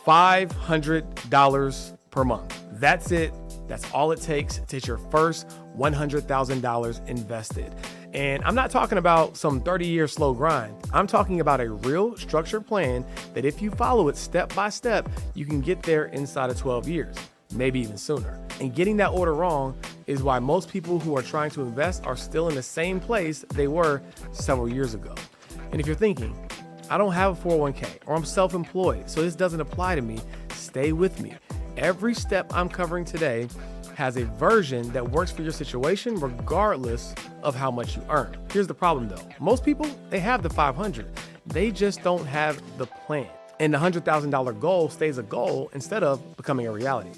$500 per month. That's it. That's all it takes to hit your first $100,000 invested. And I'm not talking about some 30-year slow grind. I'm talking about a real structured plan that if you follow it step by step, you can get there inside of 12 years, maybe even sooner. And getting that order wrong is why most people who are trying to invest are still in the same place they were several years ago. And if you're thinking, I don't have a 401k or I'm self-employed, so this doesn't apply to me, stay with me. Every step I'm covering today has a version that works for your situation regardless of how much you earn. Here's the problem though. Most people, they have the 500. They just don't have the plan. And the $100,000 goal stays a goal instead of becoming a reality.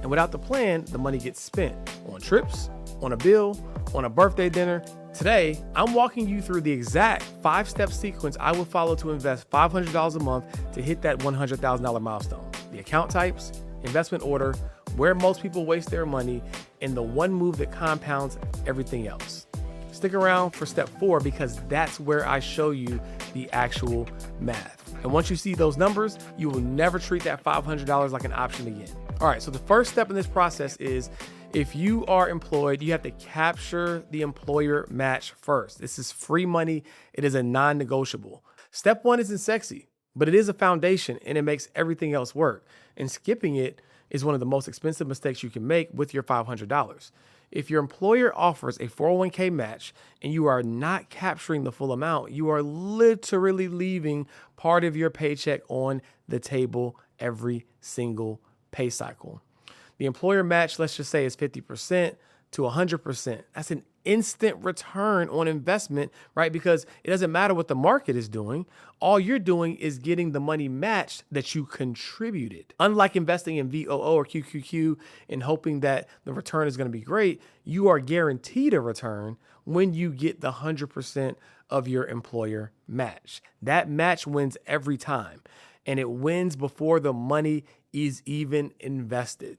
And without the plan, the money gets spent on trips, on a bill, on a birthday dinner. Today, I'm walking you through the exact 5-step sequence I would follow to invest $500 a month to hit that $100,000 milestone. The account types, investment order, where most people waste their money, and the one move that compounds everything else. Stick around for step 4 because that's where I show you the actual math. And once you see those numbers, you will never treat that $500 like an option again. All right, so the first step in this process is if you are employed, you have to capture the employer match first. This is free money. It is a non-negotiable. Step 1 isn't sexy, but it is a foundation and it makes everything else work. And skipping it is one of the most expensive mistakes you can make with your $500. If your employer offers a 401k match and you are not capturing the full amount, you are literally leaving part of your paycheck on the table every single pay cycle. The employer match, let's just say, is 50% to 100%. That's an instant return on investment, right? Because it doesn't matter what the market is doing. All you're doing is getting the money matched that you contributed. Unlike investing in VOO or QQQ and hoping that the return is going to be great, you are guaranteed a return when you get the 100% of your employer match. That match wins every time, and it wins before the money is even invested.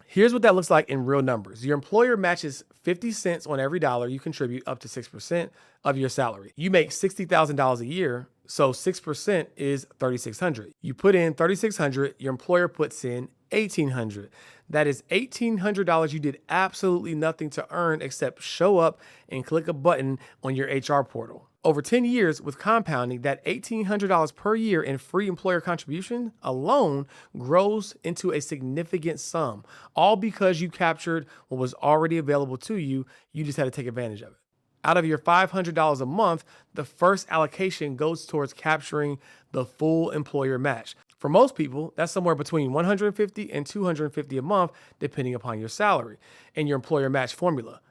Here's what that looks like in real numbers. Your employer matches 50 cents on every dollar you contribute up to 6% of your salary. You make $60,000 a year, so 6% is $3,600. You put in $3,600, your employer puts in $1,800. That is $1,800 you did absolutely nothing to earn except show up and click a button on your HR portal. Over 10 years with compounding, that $1,800 per year in free employer contribution alone grows into a significant sum, all because you captured what was already available to you. You just had to take advantage of it. Out of your $500 a month, the first allocation goes towards capturing the full employer match. For most people, that's somewhere between $150 and $250 a month, depending upon your salary and your employer match formula.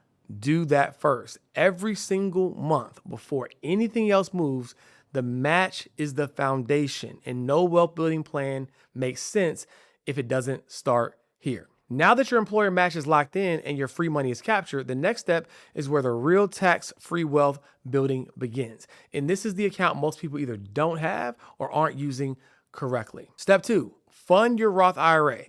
Do that first. Every single month before anything else moves, the match is the foundation, and no wealth building plan makes sense if it doesn't start here. Now that your employer match is locked in and your free money is captured, the next step is where the real tax-free wealth building begins. And this is the account most people either don't have or aren't using correctly. Step 2, fund your Roth IRA.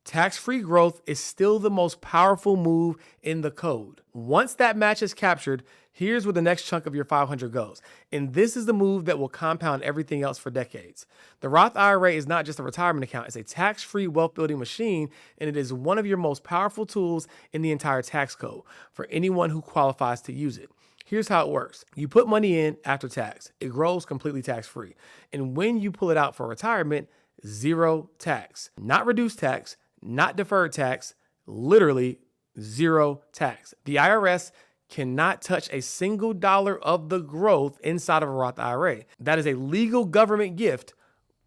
Tax-free growth is still the most powerful move in the code. Once that match is captured, here's where the next chunk of your 500 goes. And this is the move that will compound everything else for decades. The Roth IRA is not just a retirement account. It's a tax-free wealth building machine, and it is one of your most powerful tools in the entire tax code for anyone who qualifies to use it. Here's how it works. You put money in after tax. It grows completely tax-free. And when you pull it out for retirement, zero tax. Not reduced tax, not deferred tax, literally zero tax. The IRS cannot touch a single dollar of the growth inside of a Roth IRA. That is a legal government gift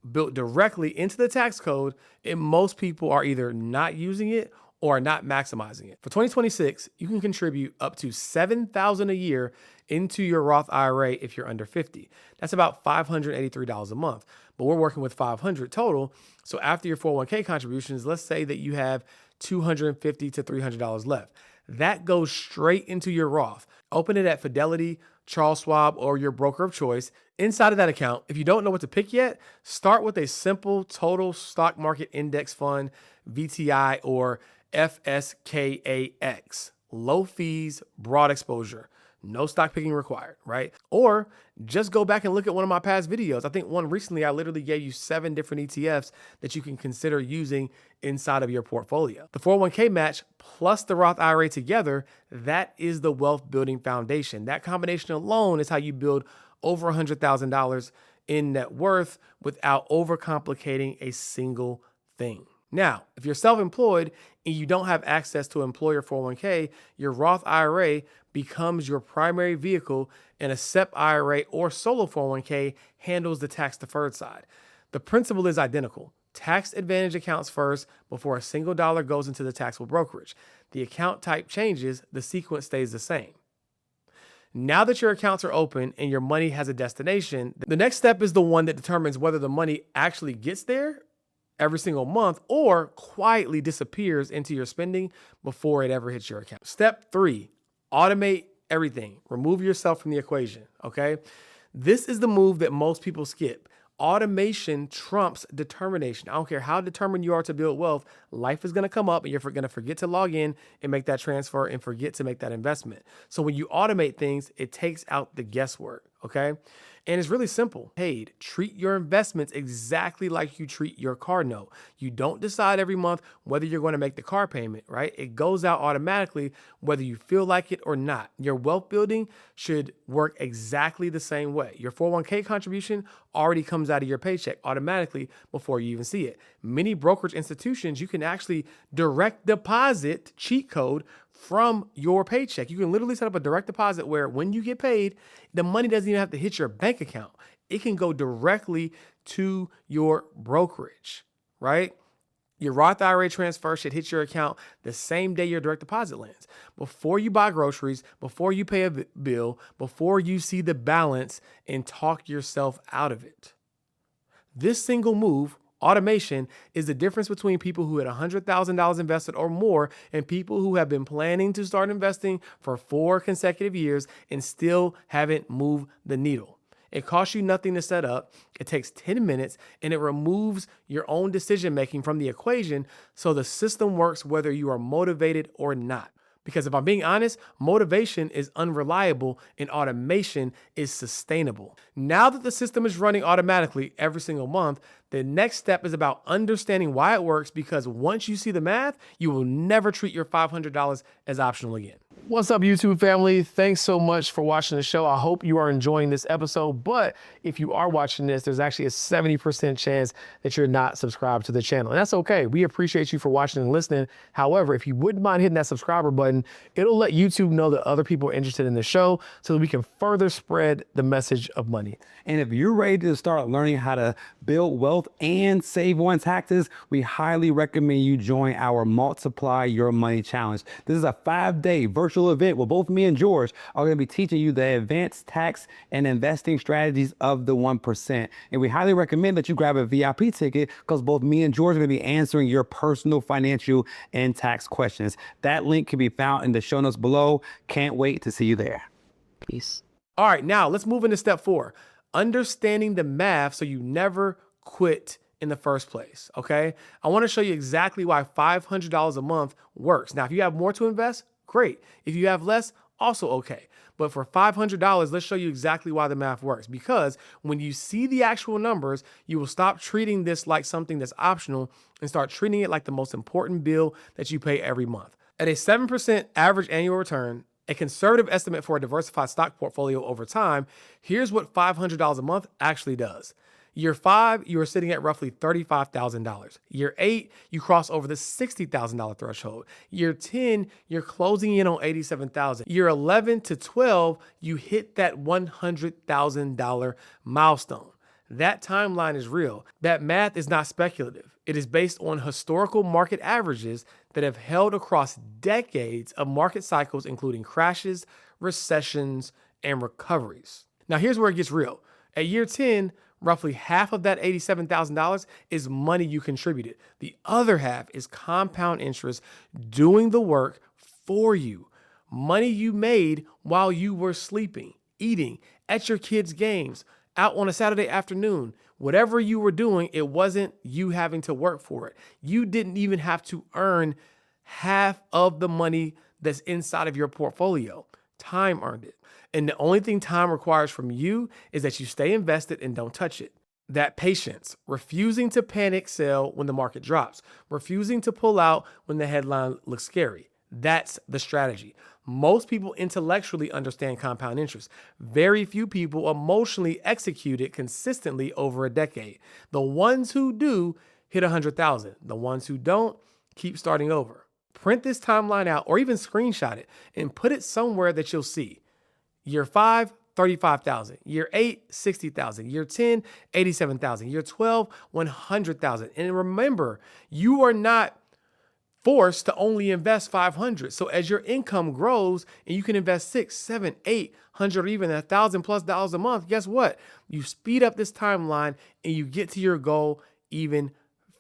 built directly into the tax code, and most people are either not using it or not maximizing it. For 2026, you can contribute up to $7,000 a year into your Roth IRA if you're under 50. That's about $583 a month, but we're working with $500 total. So after your 401k contributions, let's say that you have $250 to $300 left. That goes straight into your Roth. Open it at Fidelity, Charles Schwab, or your broker of choice. Inside of that account, if you don't know what to pick yet, start with a simple total stock market index fund, VTI, or FSKAX. Low fees, broad exposure. No stock picking required, right? Or just go back and look at one of my past videos. I think one recently, I literally gave you 7 different ETFs that you can consider using inside of your portfolio. The 401k match plus the Roth IRA together, that is the wealth building foundation. That combination alone is how you build over $100,000 in net worth without overcomplicating a single thing. Now, if you're self-employed and you don't have access to employer 401k, your Roth IRA becomes your primary vehicle, and a SEP IRA or solo 401k handles the tax-deferred side. The principle is identical. Tax advantage accounts first before a single dollar goes into the taxable brokerage. The account type changes, the sequence stays the same. Now that your accounts are open and your money has a destination, the next step is the one that determines whether the money actually gets there every single month or quietly disappears into your spending before it ever hits your account. Step 3, automate everything. Remove yourself from the equation, okay? This is the move that most people skip. Automation trumps determination. I don't care how determined you are to build wealth, life is going to come up and you're going to forget to log in and make that transfer and forget to make that investment. So when you automate things, it takes out the guesswork, okay? And it's really simple. Paid. Treat your investments exactly like you treat your car note. You don't decide every month whether you're going to make the car payment, right? It goes out automatically whether you feel like it or not. Your wealth building should work exactly the same way. Your 401k contribution already comes out of your paycheck automatically before you even see it. Many brokerage institutions, you can actually direct deposit, cheat code, from your paycheck. You can literally set up a direct deposit where when you get paid, the money doesn't even have to hit your bank account. It can go directly to your brokerage, right? Your Roth IRA transfer should hit your account the same day your direct deposit lands. Before you buy groceries, before you pay a bill, before you see the balance and talk yourself out of it. This single move, automation, is the difference between people who had $100,000 invested or more and people who have been planning to start investing for 4 consecutive years and still haven't moved the needle. It costs you nothing to set up. It takes 10 minutes and it removes your own decision-making from the equation so the system works whether you are motivated or not. Because if I'm being honest, motivation is unreliable and automation is sustainable. Now that the system is running automatically every single month, the next step is about understanding why it works, because once you see the math, you will never treat your $500 as optional again. What's up, YouTube family? Thanks so much for watching the show. I hope you are enjoying this episode, but if you are watching this, there's actually a 70% chance that you're not subscribed to the channel, and that's okay. We appreciate you for watching and listening. However, if you wouldn't mind hitting that subscriber button, it'll let YouTube know that other people are interested in the show so that we can further spread the message of money. And if you're ready to start learning how to build wealth and save on taxes, we highly recommend you join our Multiply Your Money Challenge. This is a 5-day virtual event where both me and George are going to be teaching you the advanced tax and investing strategies of the 1%. And we highly recommend that you grab a VIP ticket because both me and George are going to be answering your personal financial and tax questions. That link can be found in the show notes below. Can't wait to see you there. Peace. All right, now let's move into step 4. Understanding the math so you never quit in the first place, okay? I want to show you exactly why $500 a month works. Now, if you have more to invest, great. If you have less, also okay. But for $500, let's show you exactly why the math works. Because when you see the actual numbers, you will stop treating this like something that's optional and start treating it like the most important bill that you pay every month. At a 7% average annual return, a conservative estimate for a diversified stock portfolio over time, here's what $500 a month actually does. Year 5, you are sitting at roughly $35,000. Year 8, you cross over the $60,000 threshold. Year 10, you're closing in on $87,000. Year 11 to 12, you hit that $100,000 milestone. That timeline is real. That math is not speculative. It is based on historical market averages that have held across decades of market cycles, including crashes, recessions, and recoveries. Now, here's where it gets real. At year 10, roughly half of that $87,000 is money you contributed. The other half is compound interest doing the work for you. Money you made while you were sleeping, eating, at your kids' games, out on a Saturday afternoon. Whatever you were doing, it wasn't you having to work for it. You didn't even have to earn half of the money that's inside of your portfolio. Time earned it. And the only thing time requires from you is that you stay invested and don't touch it. That patience, refusing to panic sell when the market drops, refusing to pull out when the headline looks scary. That's the strategy. Most people intellectually understand compound interest. Very few people emotionally execute it consistently over a decade. The ones who do hit 100,000. The ones who don't keep starting over. Print this timeline out or even screenshot it and put it somewhere that you'll see. Year 5, 35,000. Year 8, 60,000. Year 10, 87,000. Year 12, 100,000. And remember, you are not forced to only invest 500. So as your income grows and you can invest 6, 7, 800, or even $1,000+ a month, guess what? You speed up this timeline and you get to your goal even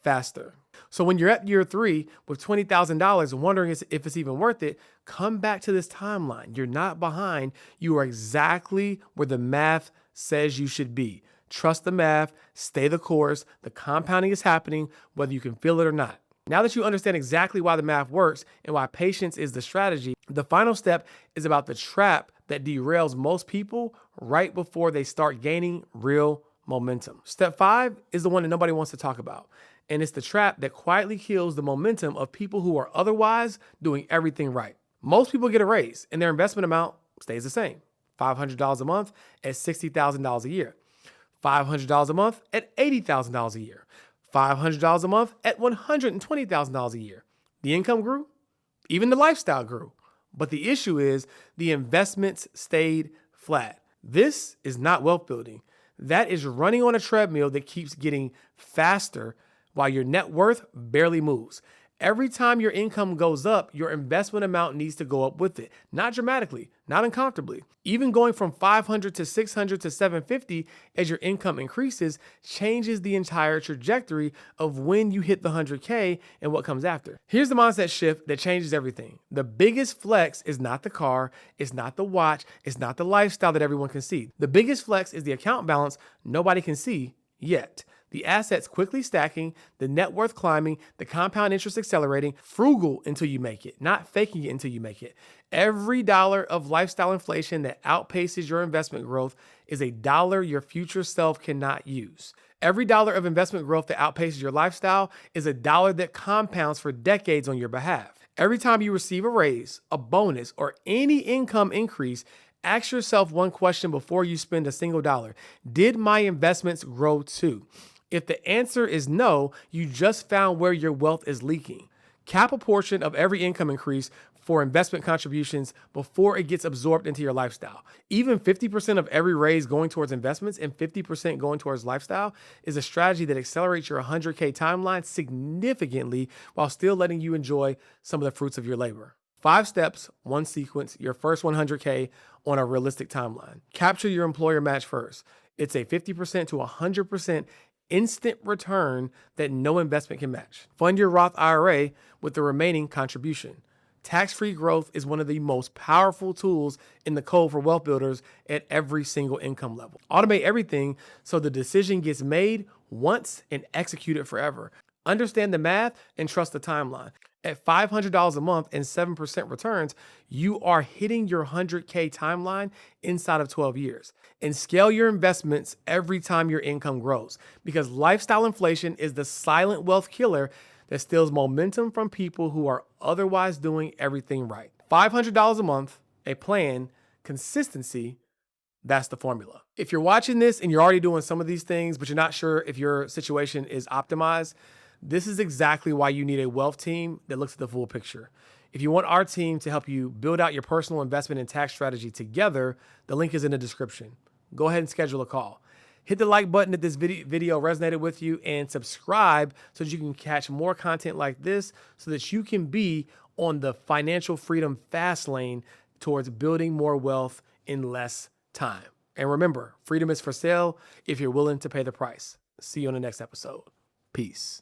faster. So when you're at year 3 with $20,000 wondering if it's even worth it, come back to this timeline. You're not behind. You are exactly where the math says you should be. Trust the math, stay the course. The compounding is happening whether you can feel it or not. Now that you understand exactly why the math works and why patience is the strategy, the final step is about the trap that derails most people right before they start gaining real momentum. Step 5 is the one that nobody wants to talk about. And it's the trap that quietly kills the momentum of people who are otherwise doing everything right. Most people get a raise and their investment amount stays the same. $500 a month at $60,000 a year. $500 a month at $80,000 a year. $500 a month at $120,000 a year. The income grew, even the lifestyle grew. But the issue is the investments stayed flat. This is not wealth building. That is running on a treadmill that keeps getting faster while your net worth barely moves. Every time your income goes up, your investment amount needs to go up with it. Not dramatically, not uncomfortably. Even going from 500 to 600 to 750 as your income increases changes the entire trajectory of when you hit the 100K and what comes after. Here's the mindset shift that changes everything. The biggest flex is not the car, it's not the watch, it's not the lifestyle that everyone can see. The biggest flex is the account balance nobody can see yet. The assets quickly stacking, the net worth climbing, the compound interest accelerating, frugal until you make it, not faking it until you make it. Every dollar of lifestyle inflation that outpaces your investment growth is a dollar your future self cannot use. Every dollar of investment growth that outpaces your lifestyle is a dollar that compounds for decades on your behalf. Every time you receive a raise, a bonus, or any income increase, ask yourself one question before you spend a single dollar. Did my investments grow too? If the answer is no, you just found where your wealth is leaking. Cap a portion of every income increase for investment contributions before it gets absorbed into your lifestyle. Even 50% of every raise going towards investments and 50% going towards lifestyle is a strategy that accelerates your 100K timeline significantly while still letting you enjoy some of the fruits of your labor. 5 steps, 1 sequence, your first 100K on a realistic timeline. Capture your employer match first. It's a 50% to 100% instant return that no investment can match. Fund your Roth IRA with the remaining contribution. Tax-free growth is one of the most powerful tools in the code for wealth builders at every single income level. Automate everything so the decision gets made once and executed forever. Understand the math and trust the timeline. At $500 a month and 7% returns, you are hitting your 100K timeline inside of 12 years. And scale your investments every time your income grows, because lifestyle inflation is the silent wealth killer that steals momentum from people who are otherwise doing everything right. $500 a month, a plan, consistency, that's the formula. If you're watching this and you're already doing some of these things, but you're not sure if your situation is optimized, this is exactly why you need a wealth team that looks at the full picture. If you want our team to help you build out your personal investment and tax strategy together, the link is in the description. Go ahead and schedule a call. Hit the like button if this video resonated with you, and subscribe so that you can catch more content like this so that you can be on the financial freedom fast lane towards building more wealth in less time. And remember, freedom is for sale if you're willing to pay the price. See you on the next episode. Peace.